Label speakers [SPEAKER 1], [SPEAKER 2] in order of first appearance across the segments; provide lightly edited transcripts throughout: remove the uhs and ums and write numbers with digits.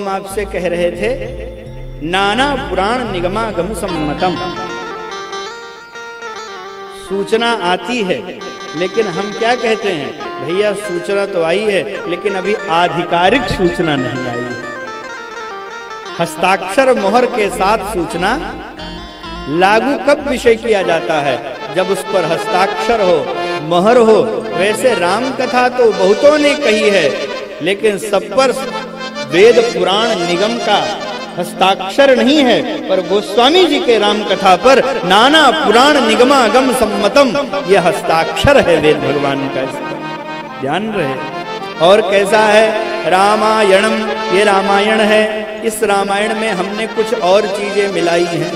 [SPEAKER 1] हम आपसे कह रहे थे नाना पुराण निगमागम सम्मतम, सूचना आती है लेकिन हम क्या कहते हैं, भैया सूचना तो आई है लेकिन अभी आधिकारिक सूचना नहीं आई है। हस्ताक्षर मोहर के साथ सूचना लागू कब विषय किया जाता है, जब उस पर हस्ताक्षर हो, मोहर हो। वैसे राम कथा तो बहुतों ने कही है लेकिन सब पर वेद पुराण निगम का हस्ताक्षर नहीं है, पर गोस्वामी जी के राम कथा पर नाना पुराण निगमागम सम्मतम यह हस्ताक्षर है वेद भगवान का, ध्यान रहे। और कैसा है रामायणम, ये रामायण है। इस रामायण में हमने कुछ और चीजें मिलाई हैं,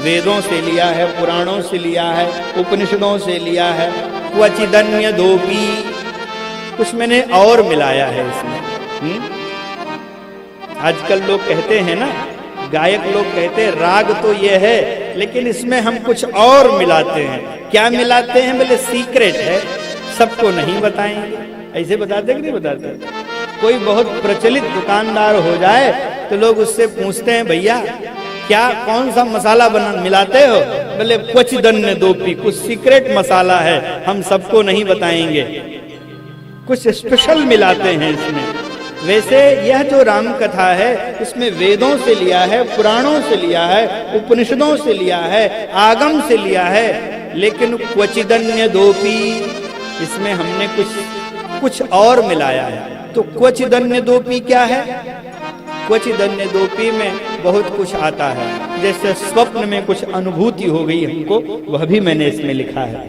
[SPEAKER 1] वेदों से लिया है, पुराणों से लिया है, उपनिषदों से लिया है, क्वचिदन्य दोपी, कुछ मैंने और मिलाया है इसमें। आजकल लोग कहते हैं ना, गायक लोग कहते हैं राग तो ये है लेकिन इसमें हम कुछ और मिलाते हैं। क्या मिलाते हैं, बोले सीक्रेट है, सबको नहीं बताएंगे। ऐसे बताते कि नहीं बताते? कोई बहुत प्रचलित दुकानदार हो जाए तो लोग उससे पूछते हैं भैया क्या कौन सा मसाला मिलाते हो, बोले क्वचिदन्य दोपी, कुछ सीक्रेट मसाला है, हम सबको नहीं बताएंगे, कुछ स्पेशल मिलाते हैं इसमें। वैसे यह जो राम कथा है इसमें वेदों से लिया है, पुराणों से लिया है, उपनिषदों से लिया है, आगम से लिया है, लेकिन क्वचिदन्य दोपी इसमें हमने कुछ और मिलाया है। तो क्वचिदन्य दोपी क्या है? क्वचिदन्य दोपी में बहुत कुछ आता है, जैसे स्वप्न में कुछ अनुभूति हो गई हमको, वह भी मैंने इसमें लिखा है।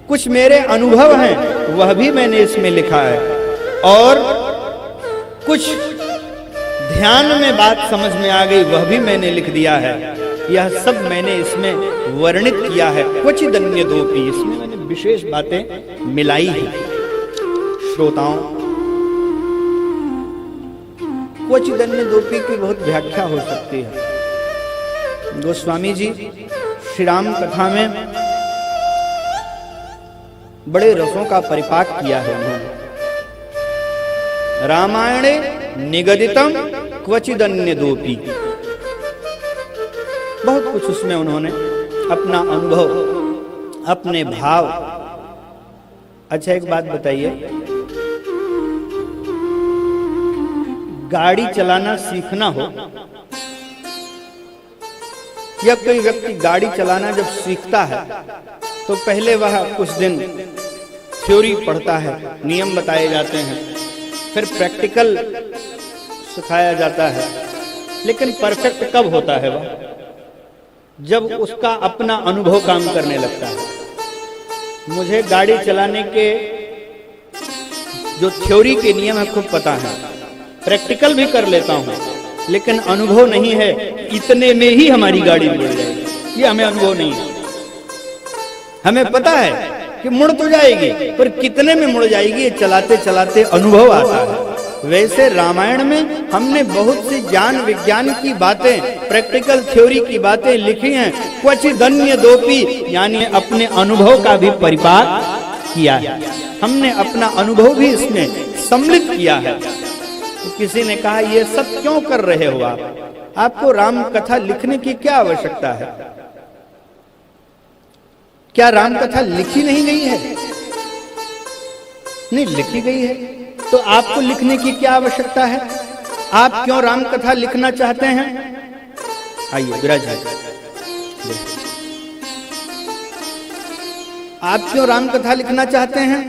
[SPEAKER 1] कुछ मेरे अनुभव हैं, वह भी मैंने इसमें लिखा है। और कुछ ध्यान में बात समझ में आ गई, वह भी मैंने लिख दिया है। यह सब मैंने इसमें वर्णित किया है। क्वचिदन्य दोपी, इसमें मैंने विशेष बातें मिलाई है। श्रोताओं, क्वचिदन्य दोपी की बहुत व्याख्या हो सकती है। गोस्वामी जी श्री राम कथा में बड़े रसों का परिपाक किया है उन्होंने। रामायणे निगदितम क्वचिदन्य दोपी, बहुत कुछ उसमें उन्होंने अपना अनुभव, अपने भाव। अच्छा एक बात बताइए, गाड़ी चलाना सीखना हो या कोई व्यक्ति गाड़ी चलाना जब सीखता है तो पहले वह कुछ दिन थ्योरी पढ़ता है, नियम बताए जाते हैं, फिर प्रैक्टिकल सिखाया जाता है। लेकिन परफेक्ट कब होता है वह? जब उसका अपना अनुभव काम करने लगता है। मुझे गाड़ी चलाने के जो थ्योरी के नियम है खूब पता है, प्रैक्टिकल भी कर लेता हूं, लेकिन अनुभव नहीं है, इतने में ही हमारी गाड़ी मुड़ जाएगी, ये हमें अनुभव नहीं है। हमें पता है कि मुड़ तो जाएगी, पर कितने में मुड़ जाएगी ये चलाते चलाते अनुभव आता है। वैसे रामायण में हमने बहुत सी ज्ञान विज्ञान की बातें, प्रैक्टिकल थ्योरी की बातें लिखी हैं। क्वचिदन्य दोपी यानी अपने अनुभव का भी परिपाक किया है, हमने अपना अनुभव भी इसमें सम्मिलित किया है। तो किसी ने कहा ये सब क्यों कर रहे हो आप? आपको राम कथा लिखने की क्या आवश्यकता है? क्या राम कथा लिखी नहीं गई है? नहीं, लिखी गई है। तो आपको लिखने की क्या आवश्यकता है? आप क्यों राम कथा लिखना चाहते हैं? आइए विराजिए। आप क्यों राम कथा लिखना चाहते हैं?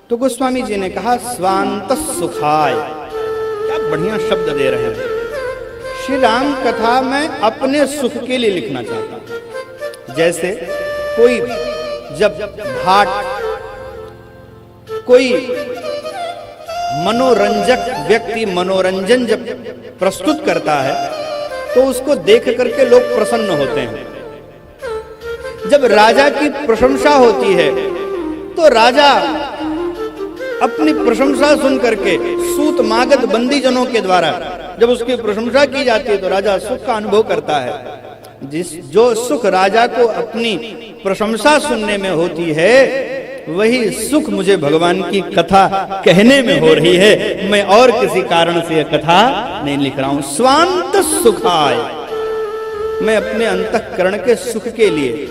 [SPEAKER 1] तो गोस्वामी जी ने कहा स्वांत सुखाय। क्या बढ़िया शब्द दे रहे हैं। श्री राम कथा मैं अपने सुख के लिए लिखना चाहता हूं। जैसे कोई जब भाट, कोई मनोरंजक व्यक्ति मनोरंजन जब प्रस्तुत करता है तो उसको देख करके लोग प्रसन्न होते हैं। जब राजा की प्रशंसा होती है तो राजा अपनी प्रशंसा सुन करके सूत मागध बंदी जनों के द्वारा जब उसकी प्रशंसा की जाती है तो राजा सुख का अनुभव करता है। जो सुख राजा को अपनी प्रशंसा सुनने में होती है वही सुख मुझे भगवान की कथा कहने में हो रही है। मैं और किसी कारण से यह कथा नहीं लिख रहा हूं। स्वांत सुखाय, मैं अपने अंतःकरण के सुख के लिए,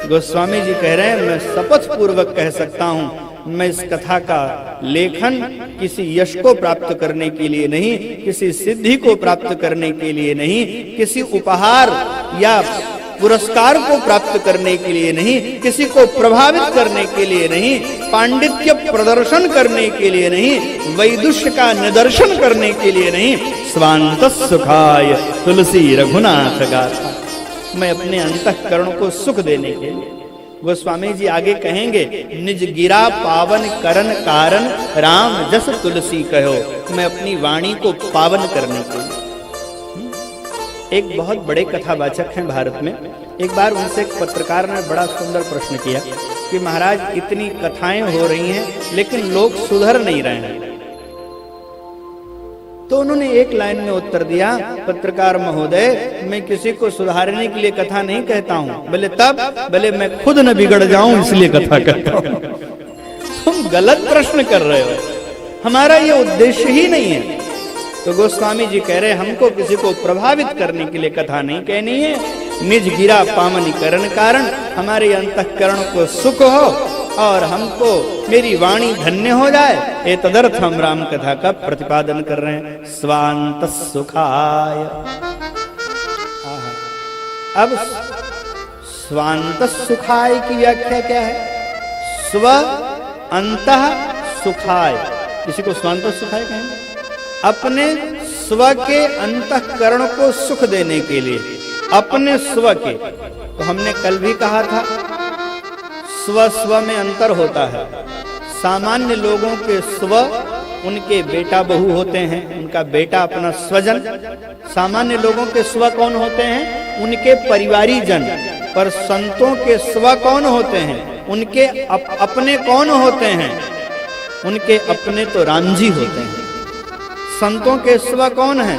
[SPEAKER 1] गोस्वामी जी कह रहे हैं, मैं शपथ पूर्वक कह सकता हूं, मैं इस कथा का लेखन किसी यश को प्राप्त करने के लिए नहीं, किसी सिद्धि को प्राप्त करने के लिए नहीं, किसी उपहार या पुरस्कार को प्राप्त करने के लिए नहीं, किसी को प्रभावित करने के लिए नहीं, पांडित्य प्रदर्शन करने के लिए नहीं, वैदुष्य का निदर्शन करने के लिए नहीं। स्वांत सुखाय तुलसी रघुनाथ गाथा, मैं अपने अंतःकरण को सुख देने के लिए। गोस्वामी जी आगे कहेंगे, निज गिरा पावन करन कारण राम जस तुलसी कहो, मैं अपनी वाणी को पावन करने के लिए। एक बहुत बड़े कथावाचक हैं भारत में, एक बार उनसे एक पत्रकार ने बड़ा सुंदर प्रश्न किया कि महाराज इतनी कथाएं हो रही हैं लेकिन लोग सुधर नहीं रहे हैं। तो उन्होंने एक लाइन में उत्तर दिया, पत्रकार महोदय, मैं किसी को सुधारने के लिए कथा नहीं कहता हूं। बोले तब? बोले मैं खुद न बिगड़ जाऊं इसलिए कथा कहता हूं। तुम गलत प्रश्न कर रहे हो, हमारा ये उद्देश्य ही नहीं है। तो गोस्वामी जी कह रहे, हमको किसी को प्रभावित करने के लिए कथा नहीं कहनी है। निज गिरा पावनी करण कारण, हमारे अंतःकरण को सुख हो और हमको मेरी वाणी धन्य हो जाए, ये तदर्थ हम राम कथा का प्रतिपादन कर रहे हैं। स्वांत सुखाय। अब स्वांत सुखाय की व्याख्या क्या है? स्व अंतः सुखाय, किसी को स्वांत सुखाय कहेंगे, अपने स्व के अंतःकरण को सुख देने के लिए, अपने स्व के। तो हमने कल भी कहा था, स्व स्व में अंतर होता है। सामान्य लोगों के स्व उनके बेटा बहू होते हैं, उनका बेटा अपना स्वजन। सामान्य लोगों के स्व कौन होते हैं? उनके परिवारी जन। पर संतों के स्व कौन होते हैं? उनके अपने कौन होते हैं? उनके अपने तो राम जी होते हैं। संतों के स्व कौन है?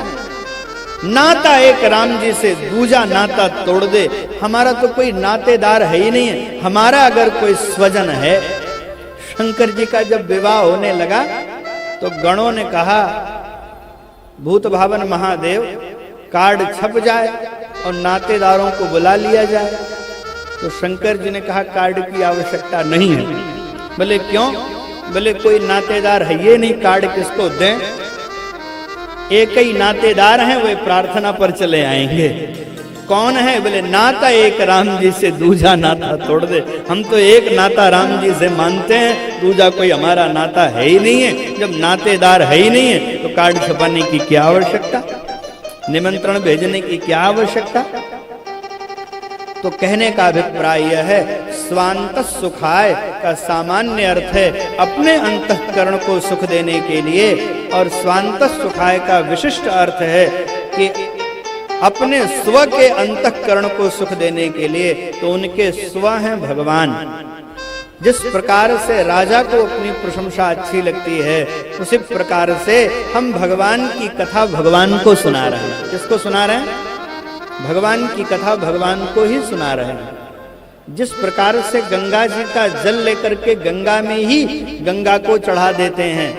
[SPEAKER 1] नाता एक राम जी से दूजा नाता तोड़ दे। हमारा तो कोई नातेदार है ही नहीं है, हमारा अगर कोई स्वजन है। शंकर जी का जब विवाह होने लगा तो गणों ने कहा, भूत भावन महादेव, कार्ड छप जाए और नातेदारों को बुला लिया जाए। तो शंकर जी ने कहा, कार्ड की आवश्यकता नहीं है। बोले क्यों? बोले कोई नातेदार है ये नहीं, कार्ड किसको दें? एक ही नातेदार हैं, वे प्रार्थना पर चले आएंगे। कौन है? बोले नाता एक राम जी से दूजा नाता तोड़ दे। हम तो एक नाता राम जी से मानते हैं, दूजा कोई हमारा नाता है ही नहीं है। जब नातेदार है ही नहीं है तो कार्ड छपाने की क्या आवश्यकता, निमंत्रण भेजने की क्या आवश्यकता? तो कहने का अभिप्राय यह है, स्वांत सुखाय का सामान्य अर्थ है अपने अंतःकरण को सुख देने के लिए, और स्वांत सुखाय का विशिष्ट अर्थ है कि अपने स्व के अंतःकरण को सुख देने के लिए। तो उनके स्व हैं भगवान। जिस प्रकार से राजा को अपनी प्रशंसा अच्छी लगती है, उसी प्रकार से हम भगवान की कथा भगवान को सुना रहे हैं। किसको सुना रहे हैं? भगवान की कथा भगवान को ही सुना रहे हैं। जिस प्रकार से गंगा जी का जल लेकर के गंगा में ही गंगा को चढ़ा देते हैं,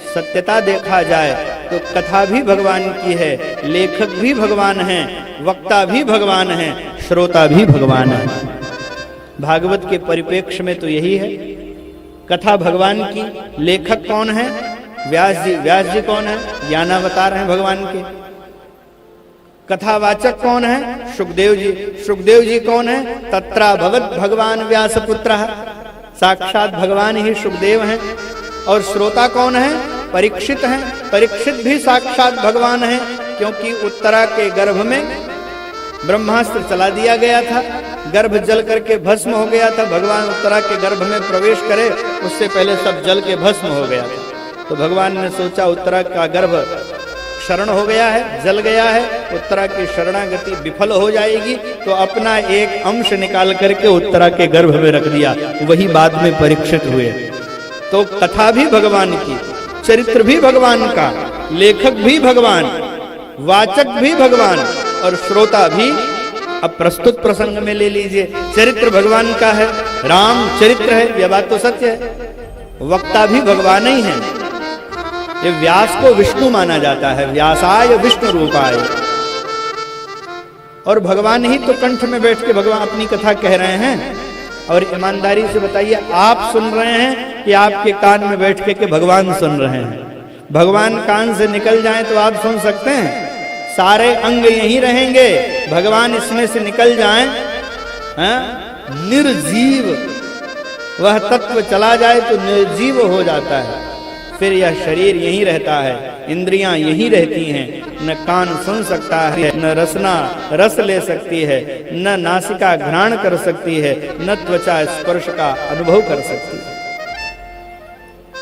[SPEAKER 1] सत्यता देखा जाए तो कथा भी भगवान की है, लेखक भी भगवान हैं, वक्ता भी भगवान हैं, श्रोता भी भगवान है। भागवत के परिप्रेक्ष्य में तो यही है, कथा भगवान की, लेखक कौन है? व्यास जी। व्यास जी कौन है? ज्ञानावतार हैं भगवान के। कथावाचक कौन है? सुखदेव जी। सुखदेव जी कौन है? तत्रा भवत भगवान व्यास पुत्र, साक्षात भगवान ही सुखदेव हैं। और श्रोता कौन है? परीक्षित हैं। परीक्षित भी साक्षात भगवान हैं, क्योंकि उत्तरा के गर्भ में ब्रह्मास्त्र चला दिया गया था, गर्भ जल करके भस्म हो गया था। भगवान उत्तरा के गर्भ में प्रवेश करे उससे पहले सब जल के भस्म हो गया था। तो भगवान ने सोचा उत्तरा का गर्भ शरण हो गया है, जल गया है, उत्तरा की शरणागति विफल हो जाएगी, तो अपना एक अंश निकाल करके उत्तरा के गर्भ में रख दिया। वही बाद में परीक्षित हुए। तो कथा भी भगवान की, चरित्र भी भगवान का, लेखक भी भगवान, वाचक भी भगवान और श्रोता भी। अब प्रस्तुत प्रसंग में ले लीजिए, चरित्र भगवान का है, राम चरित्र है, यह बात तो सत्य है। वक्ता भी भगवान ही है। ये व्यास को विष्णु माना जाता है, व्यासाय विष्णु रूपाय, और भगवान ही तो कंठ में बैठ के भगवान अपनी कथा कह रहे हैं। और ईमानदारी से बताइए, आप सुन रहे हैं कि आपके कान में बैठ के भगवान सुन रहे हैं? भगवान कान से निकल जाएं तो आप सुन सकते हैं? सारे अंग यहीं रहेंगे, भगवान इसमें से निकल जाएं, निर्जीव वह तत्व चला जाए तो निर्जीव हो जाता है। फिर यह शरीर यहीं रहता है, इंद्रियां यहीं रहती हैं, न कान सुन सकता है, न रसना रस ले सकती है, न नासिका घ्राण कर सकती है, न त्वचा स्पर्श का अनुभव कर सकती है।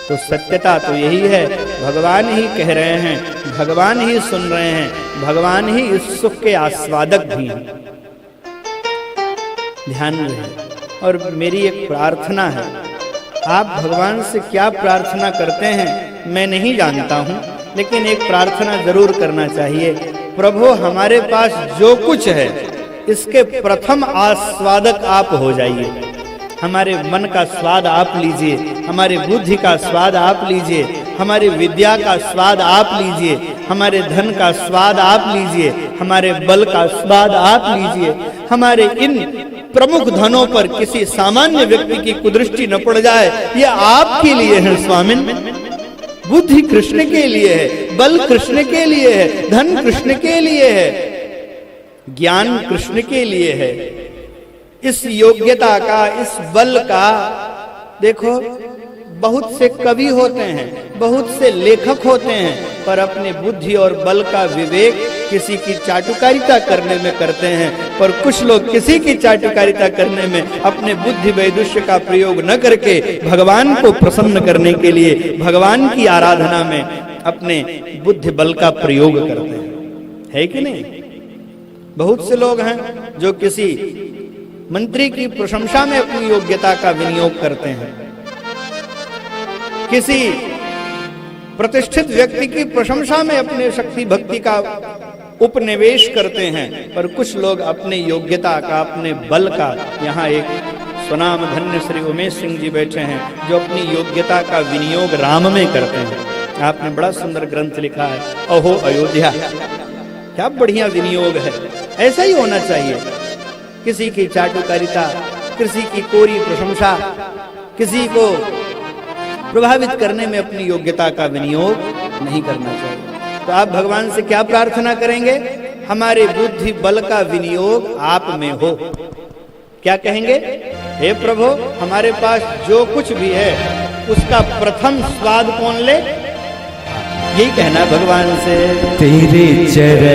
[SPEAKER 1] तो सत्यता तो यही है, भगवान ही कह रहे हैं, भगवान ही सुन रहे हैं, भगवान ही इस सुख के आस्वादक भी हैं। ध्यान रहे। और मेरी एक प्रार्थना है, आप भगवान से क्या प्रार्थना करते हैं मैं नहीं जानता हूं, लेकिन एक प्रार्थना जरूर करना चाहिए। प्रभु, हमारे पास जो कुछ है इसके प्रथम आस्वादक आप हो जाइए। हमारे मन का स्वाद आप लीजिए, हमारे बुद्धि का स्वाद आप लीजिए, हमारी विद्या का स्वाद आप लीजिए, हमारे धन का स्वाद आप लीजिए, हमारे बल का स्वाद आप लीजिए। हमारे इन प्रमुख धनों पर किसी सामान्य व्यक्ति की कुदृष्टि न पड़ जाए, यह आपके लिए है स्वामिन। बुद्धि कृष्ण के लिए है, बल कृष्ण के लिए है, धन कृष्ण के लिए है, ज्ञान कृष्ण के लिए है। इस योग्यता का, इस बल का, देखो बहुत से कवि होते हैं, बहुत से लेखक होते हैं, पर अपने बुद्धि और बल का विवेक किसी की चाटुकारिता करने में करते हैं। पर कुछ लोग किसी की चाटुकारिता करने में अपने बुद्धि वैदुष्य का प्रयोग न करके भगवान को प्रसन्न करने के लिए भगवान की आराधना में अपने बुद्धि बल का प्रयोग करते हैं, है कि नहीं? बहुत से लोग हैं जो किसी मंत्री की प्रशंसा में अपनी योग्यता का विनियोग करते हैं, किसी प्रतिष्ठित व्यक्ति की प्रशंसा में अपने शक्ति भक्ति का उपनिवेश करते हैं। पर कुछ लोग अपने योग्यता का, अपने बल का, यहाँ एक सुनाम धन्य श्री उमेश सिंह जी बैठे हैं जो अपनी योग्यता का विनियोग राम में करते हैं। आपने बड़ा सुंदर ग्रंथ लिखा है, अहो अयोध्या, क्या बढ़िया विनियोग है। ऐसा ही होना चाहिए। किसी की चाटुकारिता, किसी की कोरी प्रशंसा, किसी को प्रभावित करने में अपनी योग्यता का विनियोग नहीं करना चाहिए। तो आप भगवान से क्या प्रार्थना करेंगे? हमारे बुद्धि बल का विनियोग आप में हो। क्या कहेंगे? हे प्रभु, हमारे पास जो कुछ भी है उसका प्रथम स्वाद कौन ले? यही कहना भगवान से। तेरे चरण